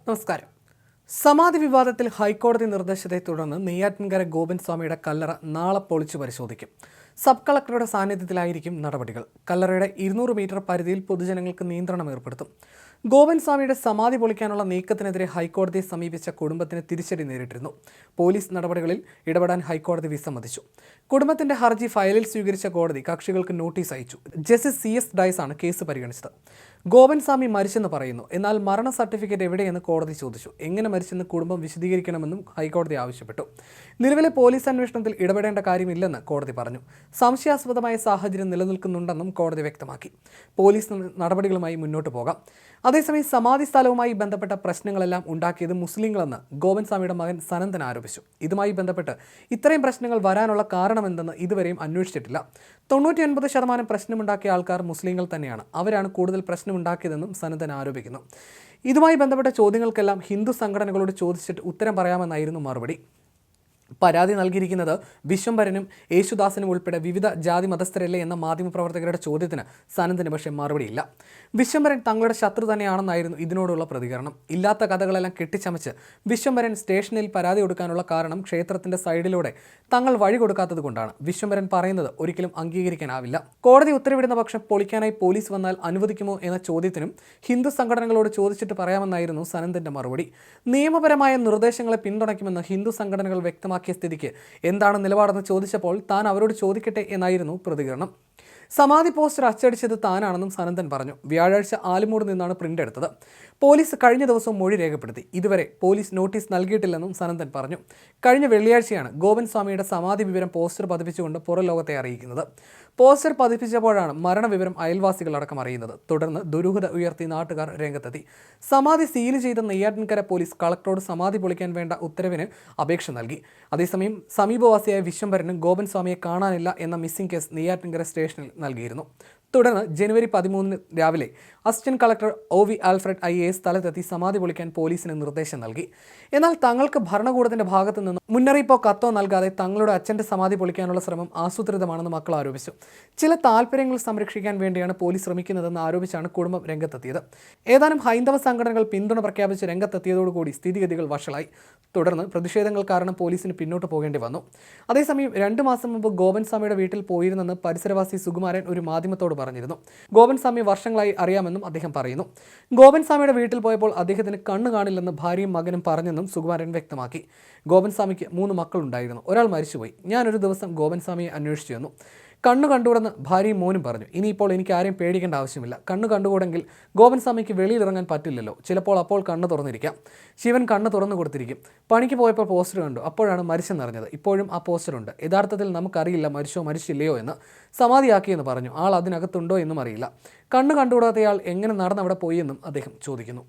നമസ്കാരം. സമാധി വിവാദത്തിൽ ഹൈക്കോടതി നിർദ്ദേശത്തെ തുടർന്ന് നെയ്യാറ്റിൻകര ഗോപൻസ്വാമിയുടെ കല്ലറ നാളെ പൊളിച്ചു പരിശോധിക്കും. സബ് കളക്ടറുടെ സാന്നിധ്യത്തിലായിരിക്കും നടപടികൾ. കല്ലറയുടെ 200 മീറ്റർ പരിധിയിൽ പൊതുജനങ്ങൾക്ക് നിയന്ത്രണം ഏർപ്പെടുത്തും. ഗോപൻസ്വാമിയുടെ സമാധി പൊളിക്കാനുള്ള നീക്കത്തിനെതിരെ ഹൈക്കോടതിയെ സമീപിച്ച കുടുംബത്തിന് തിരിച്ചടി നേരിട്ടിരുന്നു. പോലീസ് നടപടികളിൽ ഇടപെടാൻ ഹൈക്കോടതി വിസമ്മതിച്ചു. കുടുംബത്തിന്റെ ഹർജി ഫയലിൽ സ്വീകരിച്ച കോടതി കക്ഷികൾക്ക് നോട്ടീസ് അയച്ചു. ജസ്റ്റിസ് CS ഡയസ് ആണ് കേസ് പരിഗണിച്ചത്. ഗോപൻസ്വാമി മരിച്ചെന്ന് പറയുന്നു, എന്നാൽ മരണ സർട്ടിഫിക്കറ്റ് എവിടെയെന്ന് കോടതി ചോദിച്ചു. എങ്ങനെ മരിച്ചെന്ന് കുടുംബം വിശദീകരിക്കണമെന്നും ഹൈക്കോടതി ആവശ്യപ്പെട്ടു. നിലവിലെ പോലീസ് അന്വേഷണത്തിൽ ഇടപെടേണ്ട കാര്യമില്ലെന്ന് കോടതി പറഞ്ഞു. സംശയാസ്പദമായ സാഹചര്യം നിലനിൽക്കുന്നുണ്ടെന്നും കോടതി വ്യക്തമാക്കി. പോലീസ് നടപടികളുമായി മുന്നോട്ട് പോകാം. അതേസമയം സമാധി സ്ഥലവുമായി ബന്ധപ്പെട്ട പ്രശ്നങ്ങളെല്ലാം ഉണ്ടാക്കിയത് മുസ്ലിങ്ങളെന്ന് ഗോപൻസ്വാമിയുടെ മകൻ സനന്ദൻ ആരോപിച്ചു. ഇതുമായി ബന്ധപ്പെട്ട് ഇത്രയും പ്രശ്നങ്ങൾ വരാനുള്ള കാരണമെന്തെന്ന് ഇതുവരെയും അന്വേഷിച്ചിട്ടില്ല. 99% പ്രശ്നമുണ്ടാക്കിയ ആൾക്കാർ മുസ്ലിങ്ങൾ തന്നെയാണ്. അവരാണ് കൂടുതൽ പ്രശ്നമുണ്ടാക്കിയതെന്നും സനന്ദൻ ആരോപിക്കുന്നു. ഇതുമായി ബന്ധപ്പെട്ട ചോദ്യങ്ങൾക്കെല്ലാം ഹിന്ദു സംഘടനകളോട് ചോദിച്ചിട്ട് ഉത്തരം പറയാമെന്നായിരുന്നു മറുപടി. പരാതി നൽകിയിരിക്കുന്നത് വിശ്വംഭരനും യേശുദാസനും ഉൾപ്പെടെ വിവിധ ജാതി മതസ്ഥരല്ലേ എന്ന മാധ്യമപ്രവർത്തകരുടെ ചോദ്യത്തിന് സനന്ദന് പക്ഷേ മറുപടിയില്ല. വിശ്വംഭരൻ തങ്ങളുടെ ശത്രു തന്നെയാണെന്നായിരുന്നു ഇതിനോടുള്ള പ്രതികരണം. ഇല്ലാത്ത കഥകളെല്ലാം കെട്ടിച്ചമച്ച് വിശ്വംഭരൻ സ്റ്റേഷനിൽ പരാതി കൊടുക്കാനുള്ള കാരണം ക്ഷേത്രത്തിന്റെ സൈഡിലൂടെ തങ്ങൾ വഴി കൊടുക്കാത്തത് കൊണ്ടാണ്. വിശ്വംഭരൻ പറയുന്നത് ഒരിക്കലും അംഗീകരിക്കാനാവില്ല. കോടതി ഉത്തരവിടുന്ന പക്ഷം പൊളിക്കാനായി പോലീസ് വന്നാൽ അനുവദിക്കുമോ എന്ന ചോദ്യത്തിനും ഹിന്ദു സംഘടനകളോട് ചോദിച്ചിട്ട് പറയാമെന്നായിരുന്നു സനന്ദന്റെ മറുപടി. നിയമപരമായ നിർദ്ദേശങ്ങളെ പിന്തുണയ്ക്കുമെന്ന് ഹിന്ദു സംഘടനകൾ വ്യക്തമാക്കി സ്ഥിതിക്ക് എന്താണ് നിലപാടെന്ന് ചോദിച്ചപ്പോൾ താൻ അവരോട് ചോദിക്കട്ടെ എന്നായിരുന്നു പ്രതികരണം. സമാധി പോസ്റ്റർ അച്ചടിച്ചത് താനാണെന്നും സനന്ദൻ പറഞ്ഞു. വ്യാഴാഴ്ച ആലുമൂട് നിന്നാണ് പ്രിന്റ് എടുത്തത്. പോലീസ് കഴിഞ്ഞ ദിവസം മൊഴി രേഖപ്പെടുത്തി. ഇതുവരെ പോലീസ് നോട്ടീസ് നൽകിയിട്ടില്ലെന്നും സനന്ദൻ പറഞ്ഞു. കഴിഞ്ഞ വെള്ളിയാഴ്ചയാണ് ഗോപൻസ്വാമിയുടെ സമാധി വിവരം പോസ്റ്റർ പതിപ്പിച്ചുകൊണ്ട് പുറം ലോകത്തെ അറിയിക്കുന്നത്. പോസ്റ്റർ പതിപ്പിച്ചപ്പോഴാണ് മരണവിവരം അയൽവാസികളടക്കം അറിയുന്നത്. തുടർന്ന് ദുരൂഹത ഉയർത്തി നാട്ടുകാർ രംഗത്തെത്തി. സമാധി സീൽ ചെയ്ത നെയ്യാറ്റിൻകര പോലീസ് കളക്ടറോട് സമാധി പൊളിക്കാൻ വേണ്ട ഉത്തരവിന് അപേക്ഷ നൽകി. അതേസമയം സമീപവാസിയായ വിശ്വംഭരനും ഗോപൻസ്വാമിയെ കാണാനില്ല എന്ന മിസ്സിംഗ് കേസ് നെയ്യാറ്റിൻകര സ്റ്റേഷനിൽ നൽകിയിരുന്നു. തുടർന്ന് ജനുവരി 13 രാവിലെ assistant collector OV Alfred IAS സ്ഥലത്തെത്തി സമാധി പൊളിക്കാൻ പോലീസിന് നിർദ്ദേശം നൽകി. എന്നാൽ തങ്ങൾക്ക് ഭരണകൂടത്തിന്റെ ഭാഗത്തു നിന്ന് മുന്നറിയിപ്പോ കത്തോ നൽകാതെ തങ്ങളുടെ അച്ഛന്റെ സമാധി പൊളിക്കാനുള്ള ശ്രമം ആസൂത്രിതമാണെന്ന് മക്കൾ ആരോപിച്ചു. ചില താല്പര്യങ്ങൾ സംരക്ഷിക്കാൻ വേണ്ടിയാണ് പോലീസ് ശ്രമിക്കുന്നതെന്ന് ആരോപിച്ചാണ് കുടുംബം രംഗത്തെത്തിയത്. ഏതാനും ഹൈന്ദവ സംഘടനകൾ പിന്തുണ പ്രഖ്യാപിച്ച് രംഗത്തെത്തിയതോടുകൂടി സ്ഥിതിഗതികൾ വഷളായി. തുടർന്ന് പ്രതിഷേധങ്ങൾ കാരണം പോലീസിന് പിന്നോട്ട് പോകേണ്ടി വന്നു. അതേസമയം 2 മാസം മുമ്പ് ഗോപൻസ്വാമിയുടെ വീട്ടിൽ പോയിരുന്നെന്ന് പരിസരവാസി സുകുമാരൻ ഒരു മാധ്യമത്തോട് പറഞ്ഞിരുന്നു. ഗോപൻസ്വാമി വർഷങ്ങളായി അറിയാമെന്നും അദ്ദേഹം പറയുന്നു. ഗോപൻസ്വാമിയുടെ വീട്ടിൽ പോയപ്പോൾ അദ്ദേഹത്തിന് കണ്ണു കാണില്ലെന്ന് ഭാര്യയും മകനും പറഞ്ഞെന്നും സുകുമാരൻ വ്യക്തമാക്കി. ഗോപൻസ്വാമിക്ക് 3 മക്കളുണ്ടായിരുന്നു. ഒരാൾ മരിച്ചുപോയി. ഞാനൊരു ദിവസം ഗോപൻസ്വാമിയെ അന്വേഷിച്ചു വന്നു. കണ്ണു കണ്ടുകൂടെന്ന് ഭാര്യയും മോനും പറഞ്ഞു. ഇനിയിപ്പോൾ എനിക്ക് ആരെയും പേടിക്കേണ്ട ആവശ്യമില്ല. കണ്ണു കണ്ടുകൂടെങ്കിൽ ഗോപൻസ്വാമിക്ക് വെളിയിലിറങ്ങാൻ പറ്റില്ലല്ലോ. ചിലപ്പോൾ അപ്പോൾ കണ്ണ് തുറന്നിരിക്കാം. ശിവൻ കണ്ണ് തുറന്നു കൊടുത്തിരിക്കും. പണിക്ക് പോയപ്പോൾ പോസ്റ്റർ കണ്ടു. അപ്പോഴാണ് മരിച്ചെന്നറിഞ്ഞത്. ഇപ്പോഴും ആ പോസ്റ്ററുണ്ട്. യഥാർത്ഥത്തിൽ നമുക്കറിയില്ല മരിച്ചോ മരിച്ചില്ലയോ എന്ന്. സമാധിയാക്കിയെന്ന് പറഞ്ഞു. ആൾ അതിനകത്തുണ്ടോ എന്നും അറിയില്ല. കണ്ണ് കണ്ടുകൂടാത്തയാൾ എങ്ങനെ നടന്നവിടെ പോയി എന്നും അദ്ദേഹം ചോദിക്കുന്നു.